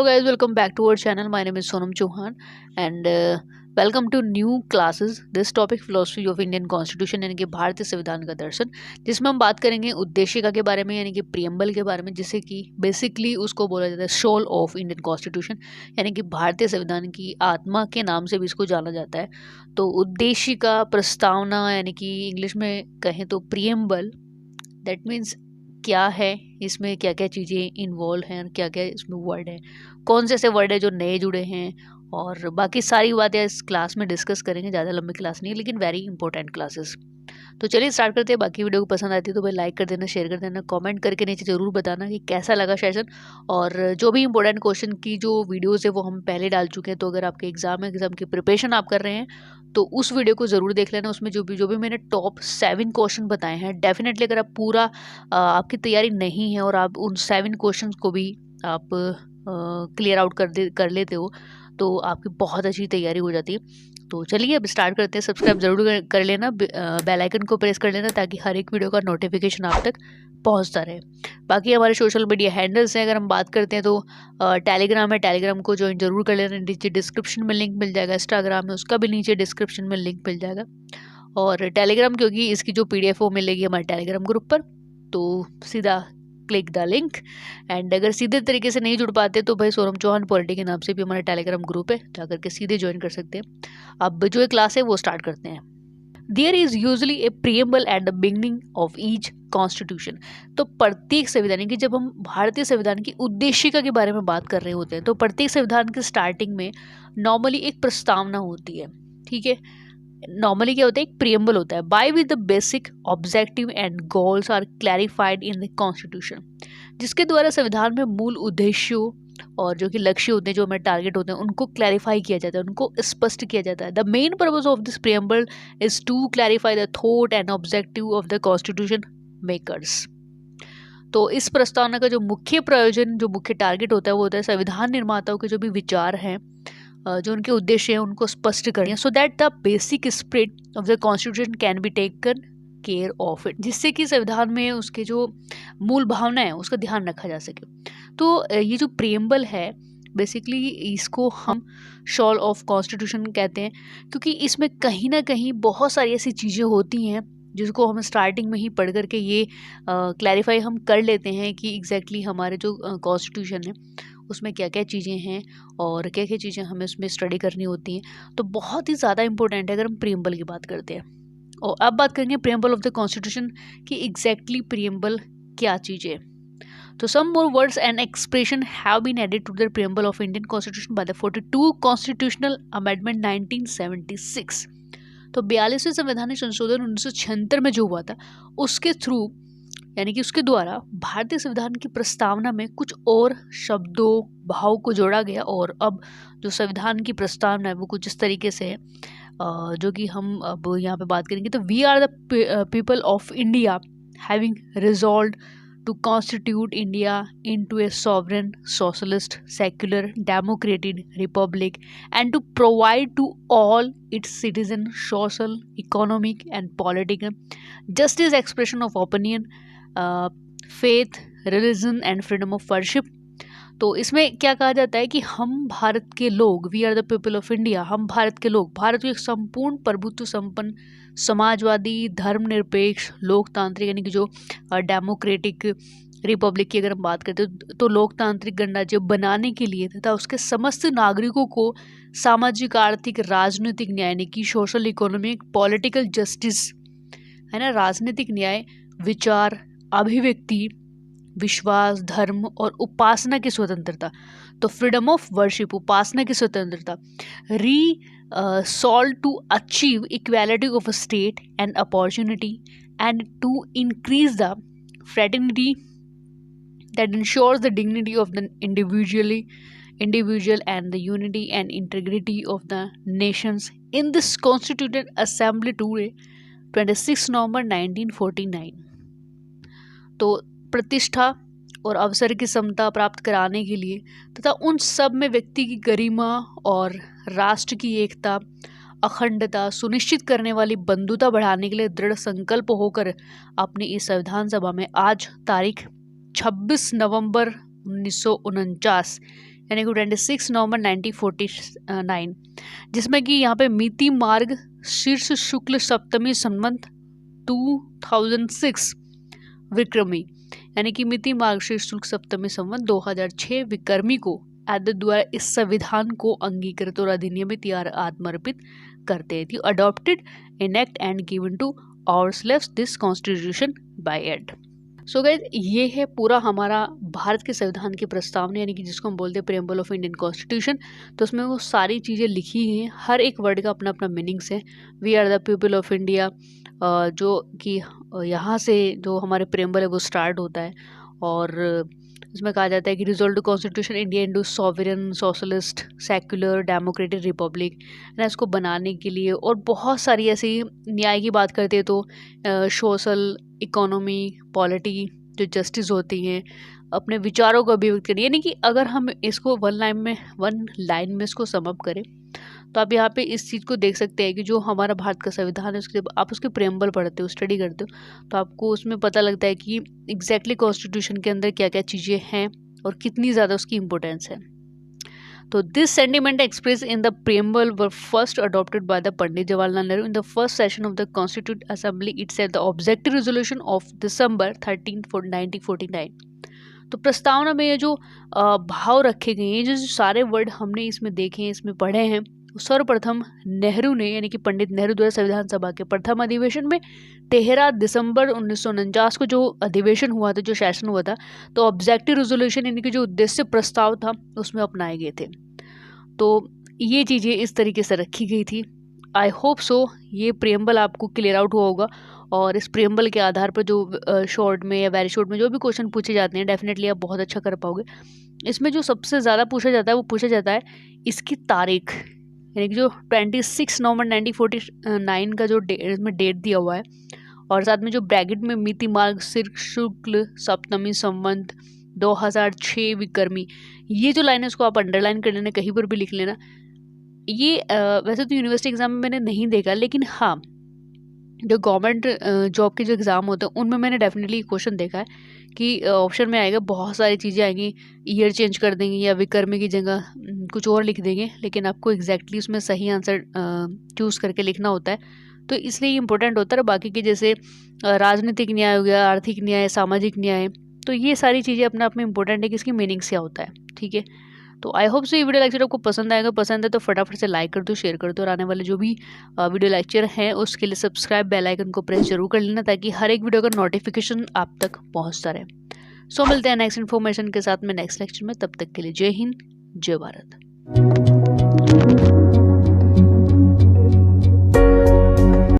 Hello guys, welcome back to our channel. My name is Sonam Chauhan and welcome to new classes. This topic philosophy of Indian Constitution यानी कि भारतीय संविधान का दर्शन, जिसमें हम बात करेंगे उद्देशिका के बारे में यानी कि प्रियम्बल के बारे में, जिसे कि बेसिकली उसको बोला जाता है सोल ऑफ इंडियन कॉन्स्टिट्यूशन यानी कि भारतीय संविधान की आत्मा के नाम से भी इसको जाना जाता है। तो उद्देशिका प्रस्तावना यानी कि इंग्लिश में कहें तो प्रियम्बल, दैट मीन्स क्या है, इसमें क्या क्या चीज़ें इन्वॉल्व हैं और क्या क्या इसमें वर्ड है, कौन से ऐसे वर्ड है जो नए जुड़े हैं, और बाकी सारी बातें इस क्लास में डिस्कस करेंगे। ज़्यादा लंबी क्लास नहीं है लेकिन वेरी इंपॉर्टेंट क्लासेस। तो चलिए स्टार्ट करते हैं। बाकी वीडियो को पसंद आती है तो भाई लाइक कर देना, शेयर कर देना, कमेंट करके नीचे ज़रूर बताना कि कैसा लगा सेशन। और जो भी इंपॉर्टेंट क्वेश्चन की जो वीडियोज़ है वो हम पहले डाल चुके हैं, तो अगर आपके एग्ज़ाम की प्रिपरेशन आप कर रहे हैं तो उस वीडियो को ज़रूर देख लेना। उसमें जो भी मैंने टॉप 7 क्वेश्चन बताए हैं, डेफिनेटली अगर आप पूरा आपकी तैयारी नहीं है और आप उन 7 क्वेश्चन को भी आप क्लियर आउट कर लेते हो तो आपकी बहुत अच्छी तैयारी हो जाती है। तो चलिए अब स्टार्ट करते हैं। सब्सक्राइब ज़रूर कर लेना, बेल आइकन को प्रेस कर लेना ताकि हर एक वीडियो का नोटिफिकेशन आप तक पहुंचता रहे। बाकी हमारे सोशल मीडिया हैंडल्स हैं, अगर हम बात करते हैं तो टेलीग्राम है, टेलीग्राम को ज्वाइन जरूर कर लेना, नीचे डिस्क्रिप्शन में लिंक मिल जाएगा। इंस्टाग्राम है, उसका भी नीचे डिस्क्रिप्शन में लिंक मिल जाएगा। और टेलीग्राम क्योंकि इसकी जो PDF वो मिलेगी हमारे टेलीग्राम ग्रुप पर, तो सीधा क्लिक द लिंक। एंड अगर सीधे तरीके से नहीं जुड़ पाते तो भाई सोनम चौहान पॉलिटी के नाम से भी हमारा टेलीग्राम ग्रुप है, जाकर के सीधे ज्वाइन कर सकते हैं। अब जो क्लास है वो स्टार्ट करते हैं। There is usually a preamble at the beginning of each constitution. तो प्रत्येक संविधान की, जब हम भारतीय संविधान की उद्देशिका के बारे में बात कर रहे होते हैं तो प्रत्येक संविधान के स्टार्टिंग में नॉर्मली एक प्रस्तावना होती है। ठीक है, नॉर्मली क्या होता है, एक प्रियम्बल होता है। By with the basic objective and goals are clarified in the constitution, जिसके द्वारा संविधान में मूल उद्देश्यों और जो कि लक्ष्य होते हैं, जो हमारे टारगेट होते हैं, उनको क्लैरिफाई किया जाता है, उनको स्पष्ट किया जाता है। The main purpose of this preamble is to clarify the thought and objective of the constitution makers. तो इस प्रस्तावना का जो मुख्य प्रयोजन, जो मुख्य टारगेट होता है वो होता है संविधान निर्माताओं के जो भी विचार हैं, जो उनके उद्देश्य हैं, उनको स्पष्ट करना, so that the basic spirit of the constitution can be taken care of it, जिससे कि संविधान में उसके जो मूल भावना है उसका ध्यान रखा जा सके। तो ये जो प्रियम्बल है बेसिकली इसको हम सोल ऑफ कॉन्स्टिट्यूशन कहते हैं, क्योंकि इसमें कहीं ना कहीं बहुत सारी ऐसी चीज़ें होती हैं जिसको हम स्टार्टिंग में ही पढ़ करके ये क्लैरिफाई हम कर लेते हैं कि एग्जैक्टली हमारे जो कॉन्स्टिट्यूशन है उसमें क्या क्या चीज़ें हैं और क्या क्या चीज़ें हमें उसमें स्टडी करनी होती हैं। तो बहुत ही ज़्यादा इंपॉर्टेंट है अगर हम प्रियम्बल की बात करते हैं। और अब बात करेंगे प्रियम्बल ऑफ द कॉन्स्टिट्यूशन कि एग्जैक्टली प्रियम्बल क्या चीज़ है। तो some more words and expression have been added to the preamble of Indian Constitution by the 42 Constitutional Amendment 1976। तो 42वें संवैधानिक संशोधन 1976 में जो हुआ था उसके थ्रू यानी कि उसके द्वारा भारतीय संविधान की प्रस्तावना में कुछ और शब्दों भाव को जोड़ा गया। और अब जो संविधान की प्रस्तावना है वो कुछ इस तरीके से है, जो कि हम अब यहाँ पे बात करेंगे। तो we are the people of India having resolved to constitute India into a sovereign, socialist, secular, democratic republic, and to provide to all its citizens social, economic, and political justice, expression of opinion, faith, religion, and freedom of worship। तो इसमें क्या कहा जाता है कि हम भारत के लोग, we are the people of India, हम भारत के लोग, भारत को एक संपूर्ण प्रभुत्व संपन्न समाजवादी, धर्मनिरपेक्ष, लोकतांत्रिक यानी कि जो डेमोक्रेटिक रिपब्लिक की अगर हम बात करते हैं तो लोकतांत्रिक गणराज्य बनाने के लिए तथा उसके समस्त नागरिकों को सामाजिक, आर्थिक, राजनीतिक न्याय यानी कि सोशल, इकोनॉमिक, पॉलिटिकल जस्टिस है ना, राजनीतिक न्याय, विचार, अभिव्यक्ति, विश्वास, धर्म और उपासना की स्वतंत्रता, तो फ्रीडम ऑफ वर्शिप, उपासना की स्वतंत्रता, solve to achieve equality of a state and opportunity and to increase the fraternity that ensures the dignity of the individual and the unity and integrity of the nations in this constituted assembly today 26 November 1949। तो प्रतिष्ठा और अवसर की समता प्राप्त कराने के लिए तथा उन सब में व्यक्ति की गरिमा और राष्ट्र की एकता, अखंडता सुनिश्चित करने वाली बंधुता बढ़ाने के लिए दृढ़ संकल्प होकर अपनी इस संविधान सभा में आज तारीख 26 नवंबर 1949 यानी कि 26 नवंबर 1949, जिसमें कि यहाँ पे मिति मार्ग शीर्ष शुक्ल सप्तमी संवत 2006 विक्रमी, यानी कि मिति मार्ग शीर्ष शुक्ल सप्तमी संवत 2006 विक्रमी को आद्य द्वारा इस संविधान को अंगीकृत और अधिनियमित या आत्मर्पित करते हैं। Adopted enact and given to ourselves this constitution by एड। सो गाइस, ये है पूरा हमारा भारत के संविधान की प्रस्तावना, यानी कि जिसको हम बोलते हैं प्रेम्बल ऑफ इंडियन कॉन्स्टिट्यूशन। तो उसमें वो सारी चीज़ें लिखी हैं, हर एक वर्ड का अपना अपना मीनिंग्स है। We are the people of India, जो कि यहाँ से जो हमारे प्रेम्बल है वो स्टार्ट होता है, और इसमें कहा जाता है कि resolve constitution India Indu sovereign socialist secular democratic Republic ना, इसको बनाने के लिए। और बहुत सारी ऐसी न्याय की बात करते हैं तो सोशल इकोनॉमी पॉलिटी जो जस्टिस होती हैं, अपने विचारों को अभिव्यक्त करिए। यानी कि अगर हम इसको वन लाइन में इसको समअप करें तो आप यहाँ पे इस चीज़ को देख सकते हैं कि जो हमारा भारत का संविधान है, उसके आप उसके प्रेम्बल पढ़ते हो, स्टडी करते हो, तो आपको उसमें पता लगता है कि एग्जैक्टली कॉन्स्टिट्यूशन के अंदर क्या क्या चीज़ें हैं और कितनी ज़्यादा उसकी इम्पोर्टेंस है। तो this sentiment express in the preamble were first adopted by the Pandit Jawaharlal Nehru in the first session of the constitute assembly itself, the objective resolution of December 1949। तो प्रस्तावना में ये जो भाव रखे गए हैं, जो सारे वर्ड हमने इसमें देखे हैं, इसमें पढ़े हैं, सर्वप्रथम नेहरू ने, यानी कि पंडित नेहरू द्वारा संविधान सभा के प्रथम अधिवेशन में 13 दिसंबर 1949 को जो अधिवेशन हुआ था, जो सेशन हुआ था, तो ऑब्जेक्टिव रेजोल्यूशन यानी कि जो उद्देश्य प्रस्ताव था उसमें अपनाए गए थे। तो ये चीज़ें इस तरीके से रखी गई थी। आई होप सो ये प्रेम्बल आपको क्लियर आउट हुआ होगा, और इस प्रेम्बल के आधार पर जो शॉर्ट में या वेरी शॉर्ट में जो भी क्वेश्चन पूछे जाते हैं, डेफिनेटली आप बहुत अच्छा कर पाओगे। इसमें जो सबसे ज़्यादा पूछा जाता है वो पूछा जाता है इसकी तारीख, यानी कि जो 26 नवंबर 1949 का जो इसमें डेट दिया हुआ है, और साथ में जो ब्रैकेट में मिति मार्ग शीर्ष शुक्ल सप्तमी संवत 2006 विक्रमी, ये जो लाइन है उसको आप अंडरलाइन कर लेना, कहीं पर भी लिख लेना। ये वैसे तो यूनिवर्सिटी एग्जाम में मैंने नहीं देखा, लेकिन हाँ जो गवर्नमेंट जॉब के जो एग्ज़ाम होते हैं उनमें मैंने डेफिनेटली क्वेश्चन देखा है कि ऑप्शन में आएगा, बहुत सारी चीज़ें आएंगी, ईयर चेंज कर देंगे या विक्रमी की जगह कुछ और लिख देंगे, लेकिन आपको एग्जैक्टली उसमें सही आंसर चूज़ करके लिखना होता है। तो इसलिए इम्पोर्टेंट होता है। बाकी के जैसे राजनीतिक न्याय हो गया, आर्थिक न्याय, सामाजिक न्याय, तो ये सारी चीज़ें अपने आप में इम्पोर्टेंट है कि इसकी मीनिंग्स क्या होता है। ठीक है, तो आई होप सो ये वीडियो लेक्चर आपको पसंद आएगा। पसंद है तो फटाफट से लाइक कर दो, शेयर कर दो, और आने वाले जो भी वीडियो लेक्चर हैं उसके लिए सब्सक्राइब बेल आइकन को प्रेस जरूर कर लेना, ताकि हर एक वीडियो का नोटिफिकेशन आप तक पहुंचता रहे। सो मिलते हैं नेक्स्ट इन्फॉर्मेशन के साथ में नेक्स्ट लेक्चर में। तब तक के लिए जय हिंद, जय भारत।